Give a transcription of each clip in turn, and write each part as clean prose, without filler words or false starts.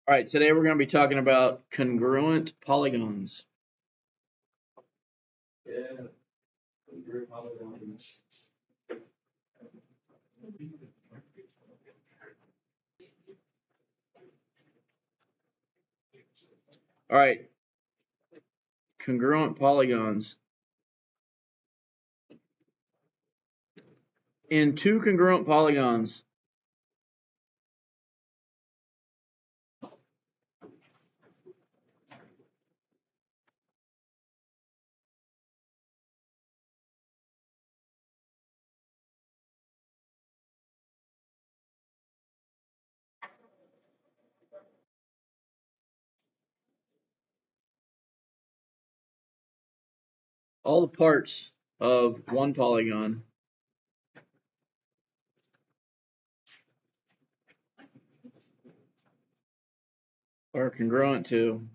All right, today we're going to be talking about congruent polygons. Yeah, congruent polygons. All right, congruent polygons. In two congruent polygons, all the parts of one polygon are congruent to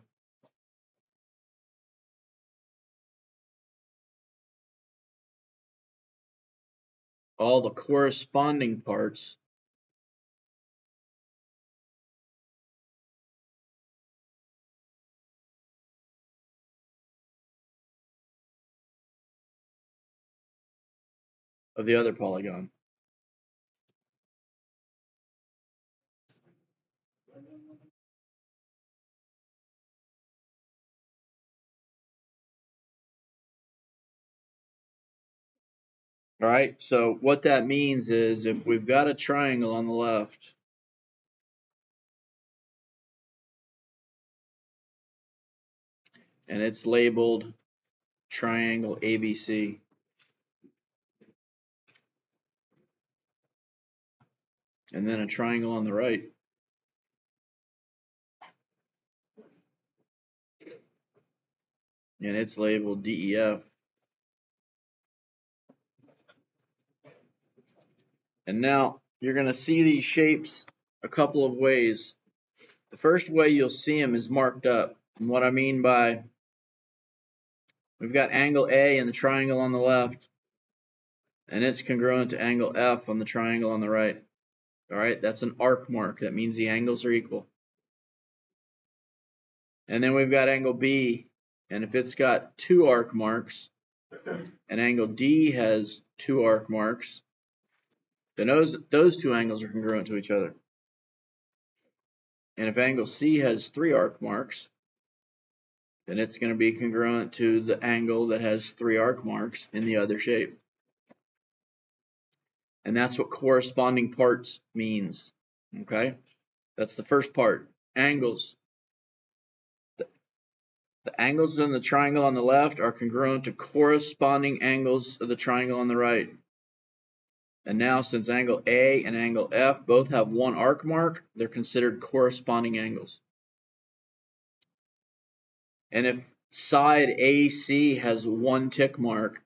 all the corresponding parts of the other polygon. All right, so what that means is if we've got a triangle on the left, and it's labeled triangle ABC, and then a triangle on the right, and it's labeled DEF. And now you're going to see these shapes a couple of ways. The first way you'll see them is marked up. And what I mean by we've got angle A and the triangle on the left, and it's congruent to angle F on the triangle on the right. All right, that's an arc mark. That means the angles are equal. And then we've got angle B, and if it's got two arc marks, and angle D has two arc marks, then those two angles are congruent to each other. And if angle C has three arc marks, then it's going to be congruent to the angle that has three arc marks in the other shape. And that's what corresponding parts means. Okay? That's the first part. Angles. The angles in the triangle on the left are congruent to corresponding angles of the triangle on the right. And now, since angle A and angle F both have one arc mark, they're considered corresponding angles. And if side AC has one tick mark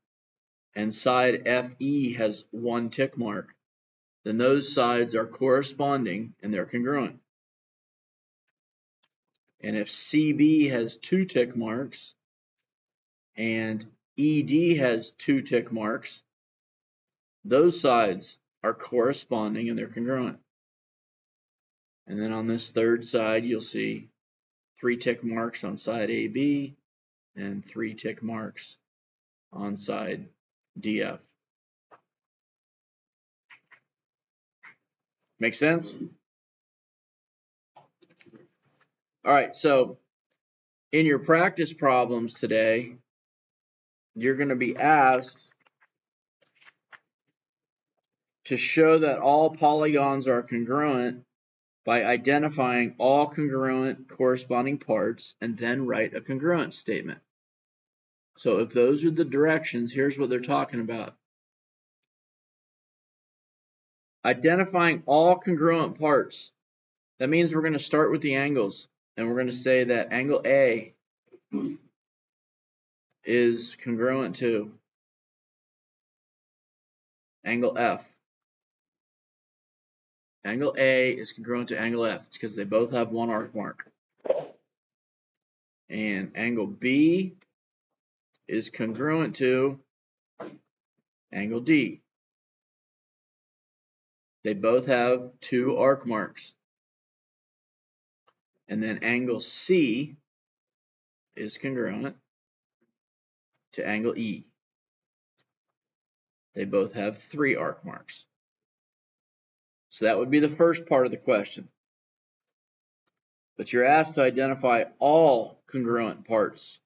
and side FE has one tick mark, then those sides are corresponding and they're congruent. And if CB has two tick marks and ED has two tick marks, those sides are corresponding and they're congruent. And then on this third side, you'll see three tick marks on side AB and three tick marks on side DF. Make sense? All right, so in your practice problems today, you're going to be asked to show that all polygons are congruent by identifying all congruent corresponding parts and then write a congruence statement. So if those are the directions, here's what they're talking about. Identifying all congruent parts. That means we're going to start with the angles, and we're going to say that angle A is congruent to angle F. Angle A is congruent to angle F. It's because they both have one arc mark. And angle B is congruent to angle D. They both have two arc marks. And then angle C is congruent to angle E. They both have 3 arc marks. So that would be the first part of the question. But you're asked to identify all congruent parts.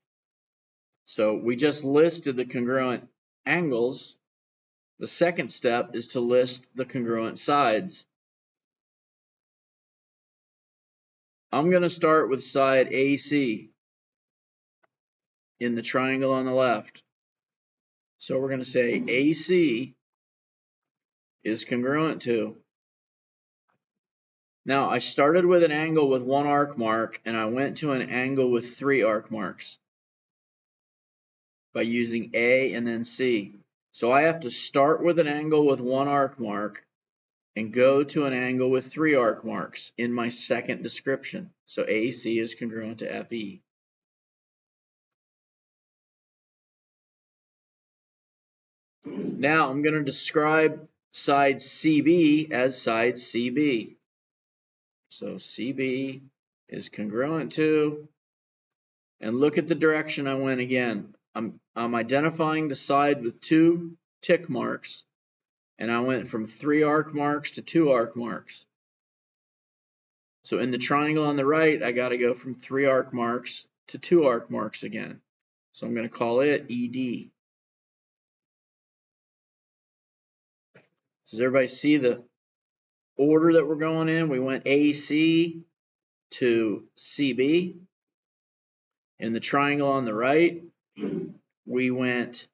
So we just listed the congruent angles. The second step is to list the congruent sides. I'm going to start with side AC in the triangle on the left. So we're going to say AC is congruent to. Now I started with an angle with 1 arc mark and I went to an angle with 3 arc marks by using A and then C. So I have to start with an angle with 1 arc mark and go to an angle with 3 arc marks in my second description. So AC is congruent to FE. Now I'm going to describe side CB as side CB. So CB is congruent to, and look at the direction I went again. I'm identifying the side with 2 tick marks, and I went from 3 arc marks to 2 arc marks. So in the triangle on the right, I got to go from 3 arc marks to 2 arc marks again. So I'm going to call it ED. Does everybody see the order that we're going in? We went AC to CB. In the triangle on the right, we went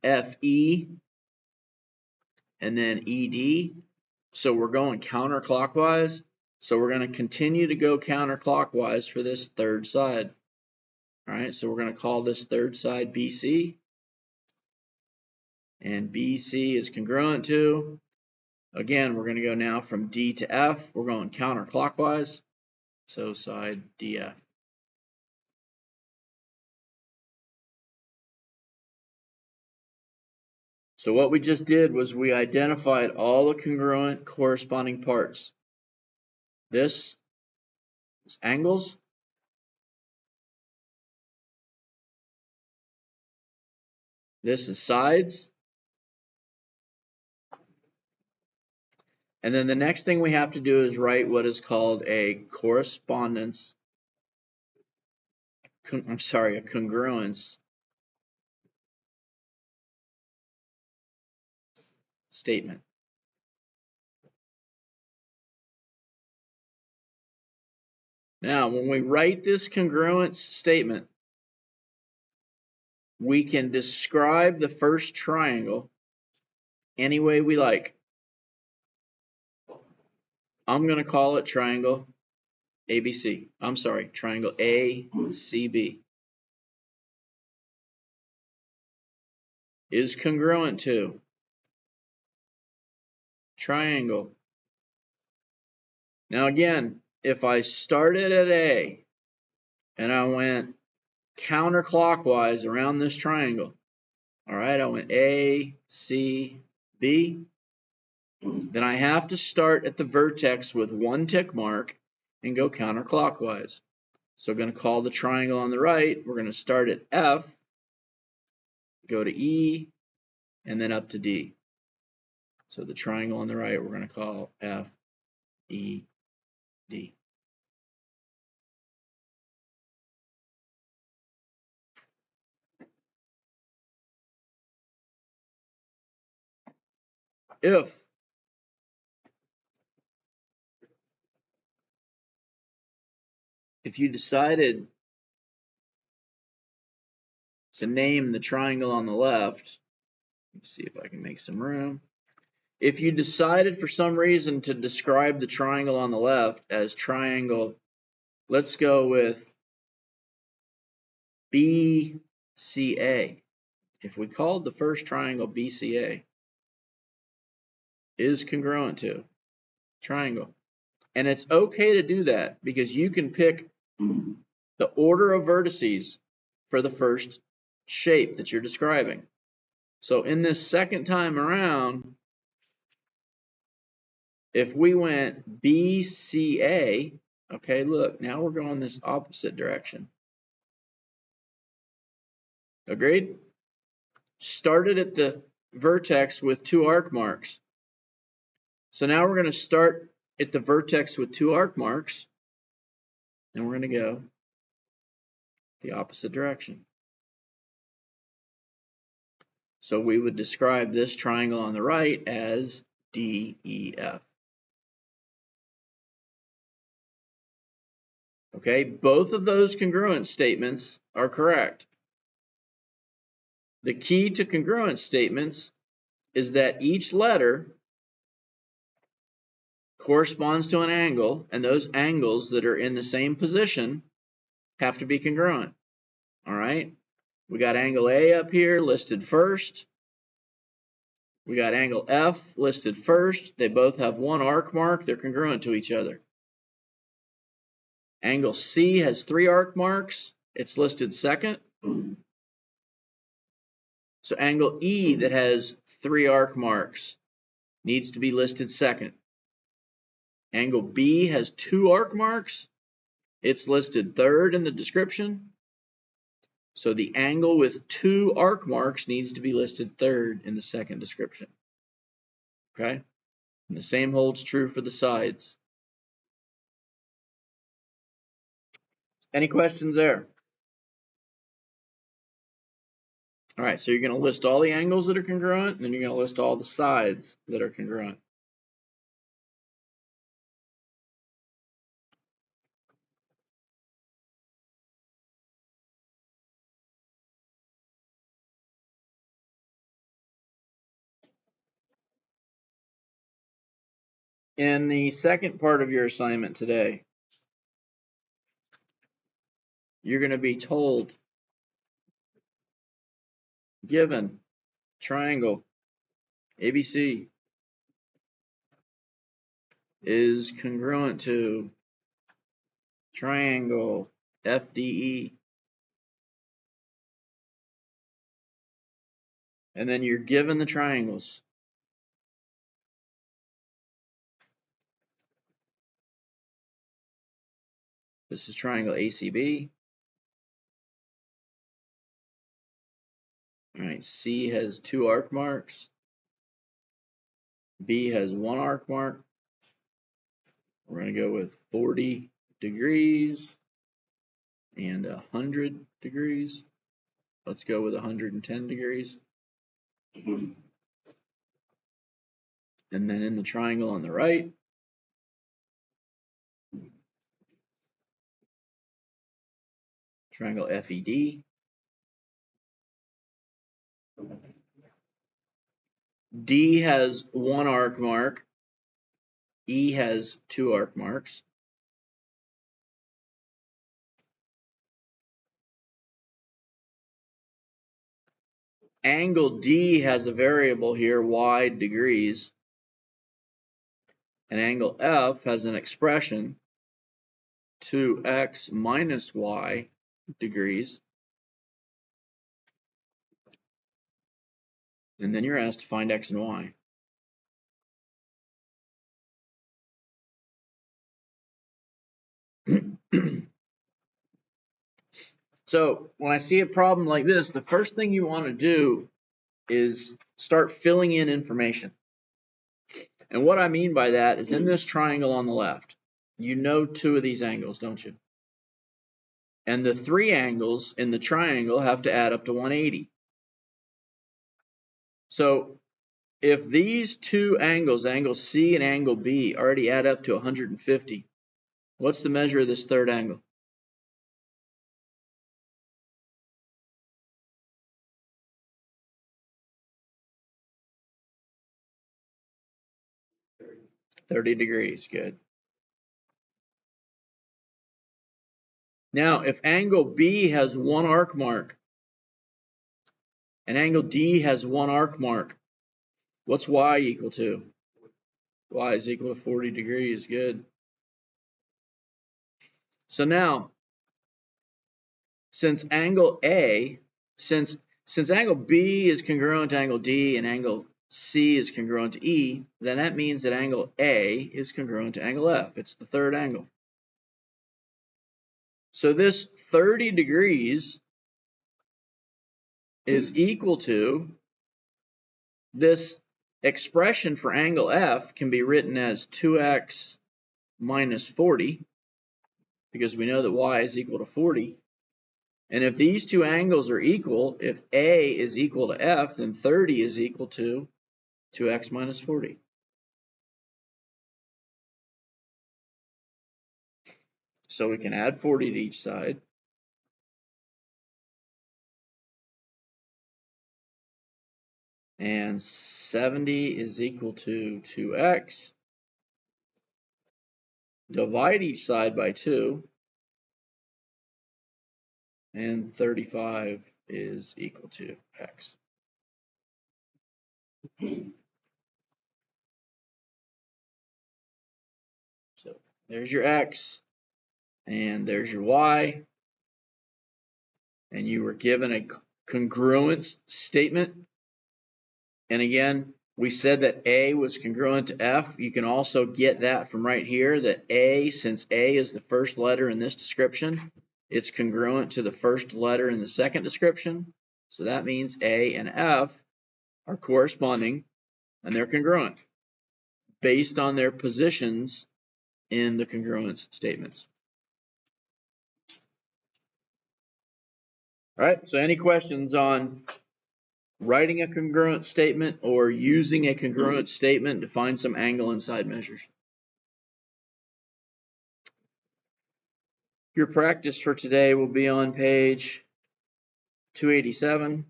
FE and then ED. So we're going counterclockwise. So we're going to continue to go counterclockwise for this third side. All right, so we're going to call this third side BC. And BC is congruent to, again, we're going to go now from D to F. We're going counterclockwise. So side DF. So what we just did was we identified all the congruent corresponding parts. This is angles. This is sides. And then the next thing we have to do is write what is called a congruence statement. Now, when we write this congruence statement, we can describe the first triangle any way we like. I'm going to call it triangle ABC. I'm sorry, triangle ACB is congruent to triangle. Now again, if I started at A and I went counterclockwise around this triangle, all right, I went A, C, B, then I have to start at the vertex with 1 tick mark and go counterclockwise. So I'm going to call the triangle on the right, we're going to start at F, go to E, and then up to D. So the triangle on the right, we're going to call F, E, D. If you decided to name the triangle on the left, let's see if I can make some room. If you decided for some reason to describe the triangle on the left as triangle, let's go with BCA. If we called the first triangle BCA, is congruent to triangle. And it's okay to do that because you can pick the order of vertices for the first shape that you're describing. So in this second time around, if we went BCA, okay, look, now we're going this opposite direction. Agreed? Started at the vertex with 2 arc marks. So now we're going to start at the vertex with 2 arc marks, and we're going to go the opposite direction. So we would describe this triangle on the right as DEF. Okay, both of those congruence statements are correct. The key to congruence statements is that each letter corresponds to an angle, and those angles that are in the same position have to be congruent. All right, we got angle A up here listed first. We got angle F listed first. They both have 1 arc mark. They're congruent to each other. Angle C has 3 arc marks. It's listed second. So angle E that has 3 arc marks needs to be listed second. Angle B has 2 arc marks. It's listed third in the description. So the angle with 2 arc marks needs to be listed third in the second description. Okay? And the same holds true for the sides. Any questions there? All right, so you're going to list all the angles that are congruent, and then you're going to list all the sides that are congruent. In the second part of your assignment today, you're going to be told, given triangle ABC is congruent to triangle FDE. And then you're given the triangles. This is triangle ACB. All right, C has 2 arc marks. B has 1 arc mark. We're going to go with 40 degrees and 100 degrees. Let's go with 110 degrees. And then in the triangle on the right, triangle FED. D has 1 arc mark. E has 2 arc marks. Angle D has a variable here, y degrees. And angle F has an expression, 2x minus y degrees. And then you're asked to find x and y. So when I see a problem like this, the first thing you want to do is start filling in information. And what I mean by that is in this triangle on the left, you know 2 of these angles, don't you? And the 3 angles in the triangle have to add up to 180. So if these 2 angles, angle C and angle B, already add up to 150, what's the measure of this third angle? $30 degrees, good. Now, if angle B has 1 arc mark and angle D has 1 arc mark, what's y equal to? Y is equal to 40 degrees, good. So now, since angle A, since angle B is congruent to angle D and angle C is congruent to E, then that means that angle A is congruent to angle F. It's the third angle. So this 30 degrees is equal to this expression for angle F can be written as 2x minus 40, because we know that y is equal to 40. And if these two angles are equal, if A is equal to F, then 30 is equal to 2x minus 40. So we can add 40 to each side. And 70 is equal to 2x. Divide each side by 2. And 35 is equal to x. So there's your x, and there's your y, and you were given a congruence statement. And again, we said that A was congruent to F. You can also get that from right here, that A, since A is the first letter in this description, it's congruent to the first letter in the second description. So that means A and F are corresponding, and they're congruent based on their positions in the congruence statements. All right, so any questions on writing a congruent statement or using a congruent statement to find some angle and side measures? Your practice for today will be on page 287,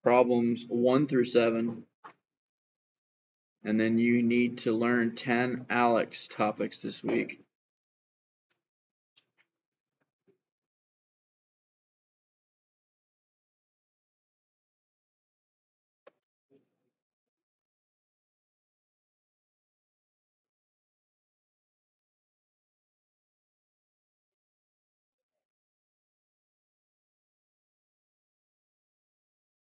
problems 1 through 7, and then you need to learn 10 ALEX topics this week.